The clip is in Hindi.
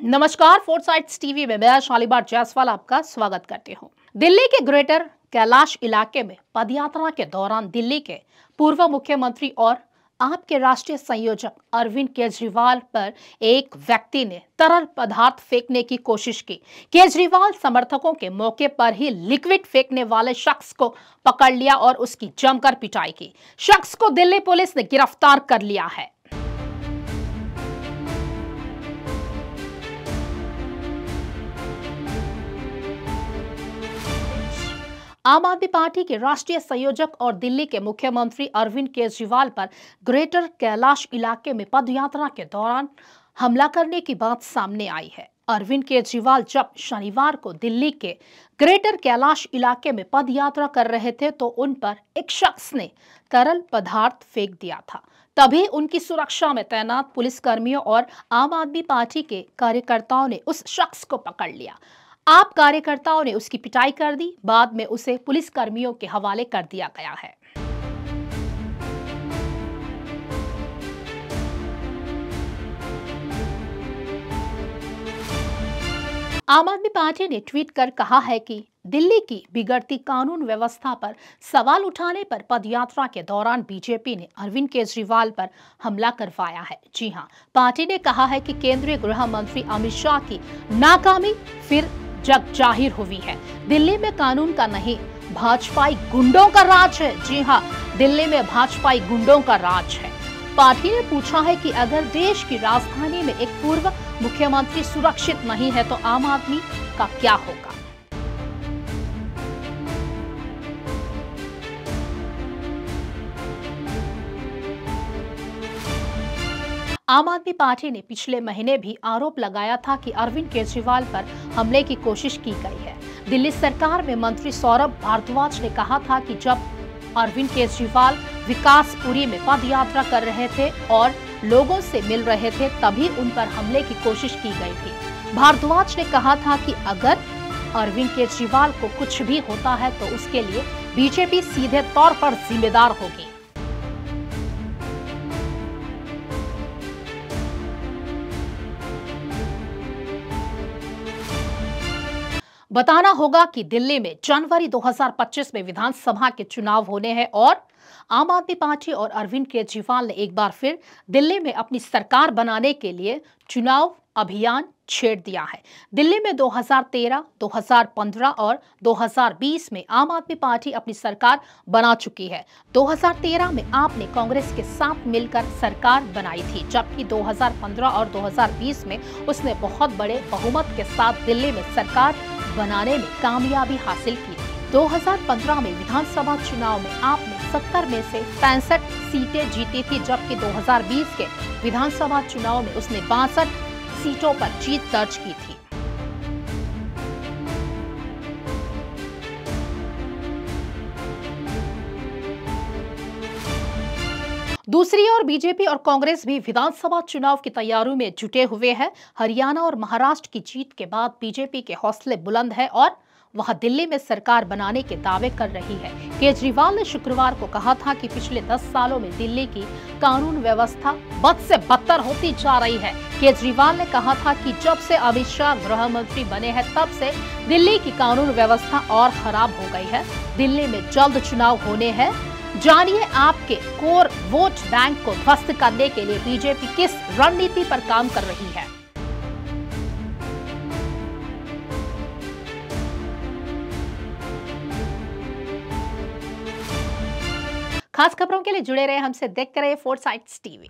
नमस्कार, फोर्थ साइट्स टीवी में मैं शालीबार जायसवाल आपका स्वागत करती हूँ। दिल्ली के ग्रेटर कैलाश इलाके में पदयात्रा के दौरान दिल्ली के पूर्व मुख्यमंत्री और आपके राष्ट्रीय संयोजक अरविंद केजरीवाल पर एक व्यक्ति ने तरल पदार्थ फेंकने की कोशिश की। केजरीवाल समर्थकों के मौके पर ही लिक्विड फेंकने वाले शख्स को पकड़ लिया और उसकी जमकर पिटाई की। शख्स को दिल्ली पुलिस ने गिरफ्तार कर लिया है। आम आदमी पार्टी के राष्ट्रीय संयोजक और दिल्ली के मुख्यमंत्री अरविंद केजरीवाल पर ग्रेटर कैलाश इलाके में पदयात्रा के दौरान हमला करने की बात सामने आई है। अरविंद केजरीवाल जब शनिवार को दिल्ली के ग्रेटर कैलाश इलाके में पदयात्रा कर रहे थे तो उन पर एक शख्स ने तरल पदार्थ फेंक दिया था। तभी उनकी सुरक्षा में तैनात पुलिसकर्मियों और आम आदमी पार्टी के कार्यकर्ताओं ने उस शख्स को पकड़ लिया। आप कार्यकर्ताओं ने उसकी पिटाई कर दी। बाद में उसे पुलिस कर्मियों के हवाले कर दिया गया है। आम आदमी पार्टी ने ट्वीट कर कहा है कि दिल्ली की बिगड़ती कानून व्यवस्था पर सवाल उठाने पर पदयात्रा के दौरान बीजेपी ने अरविंद केजरीवाल पर हमला करवाया है। जी हां, पार्टी ने कहा है कि केंद्रीय गृह मंत्री अमित शाह की नाकामी फिर जग जाहिर हुई है। दिल्ली में कानून का नहीं, भाजपाई गुंडों का राज है। जी हां, दिल्ली में भाजपाई गुंडों का राज है। पार्टी ने पूछा है कि अगर देश की राजधानी में एक पूर्व मुख्यमंत्री सुरक्षित नहीं है तो आम आदमी का क्या होगा। आम आदमी पार्टी ने पिछले महीने भी आरोप लगाया था कि अरविंद केजरीवाल पर हमले की कोशिश की गई है। दिल्ली सरकार में मंत्री सौरभ भारद्वाज ने कहा था कि जब अरविंद केजरीवाल विकासपुरी में पदयात्रा कर रहे थे और लोगों से मिल रहे थे तभी उन पर हमले की कोशिश की गई थी। भारद्वाज ने कहा था कि अगर अरविंद केजरीवाल को कुछ भी होता है तो उसके लिए बीजेपी सीधे तौर पर जिम्मेदार होगी। बताना होगा कि दिल्ली में जनवरी 2025 में विधानसभा के चुनाव होने हैं और आम आदमी पार्टी और अरविंद केजरीवाल ने एक बार फिर दिल्ली में अपनी सरकार बनाने के लिए चुनाव अभियान छेड़ दिया है। दिल्ली में 2013, 2015 और 2020 में आम आदमी पार्टी अपनी सरकार बना चुकी है। 2013 में आपने कांग्रेस के साथ मिलकर सरकार बनाई थी, जबकि 2015 और 2020 में उसने बहुत बड़े बहुमत के साथ दिल्ली में सरकार बनाने में कामयाबी हासिल की। 2015 में विधानसभा चुनाव में आपने 70 में से 65 सीटें जीती थी, जबकि 2020 के विधानसभा चुनाव में उसने 62 सीटों पर जीत दर्ज की थी। दूसरी ओर बीजेपी और कांग्रेस भी विधानसभा चुनाव की तैयारियों में जुटे हुए हैं। हरियाणा और महाराष्ट्र की जीत के बाद बीजेपी के हौसले बुलंद हैं और वह दिल्ली में सरकार बनाने के दावे कर रही है। केजरीवाल ने शुक्रवार को कहा था कि पिछले 10 सालों में दिल्ली की कानून व्यवस्था बद से बदतर होती जा रही है। केजरीवाल ने कहा था कि जब से अमित शाह गृह मंत्री बने हैं तब से दिल्ली की कानून व्यवस्था और खराब हो गई है। दिल्ली में जल्द चुनाव होने हैं। जानिए आपके कोर वोट बैंक को ध्वस्त करने के लिए बीजेपी किस रणनीति पर काम कर रही है। खास खबरों के लिए जुड़े रहे हमसे, देखते रहे फोर्थ साइट्स टीवी।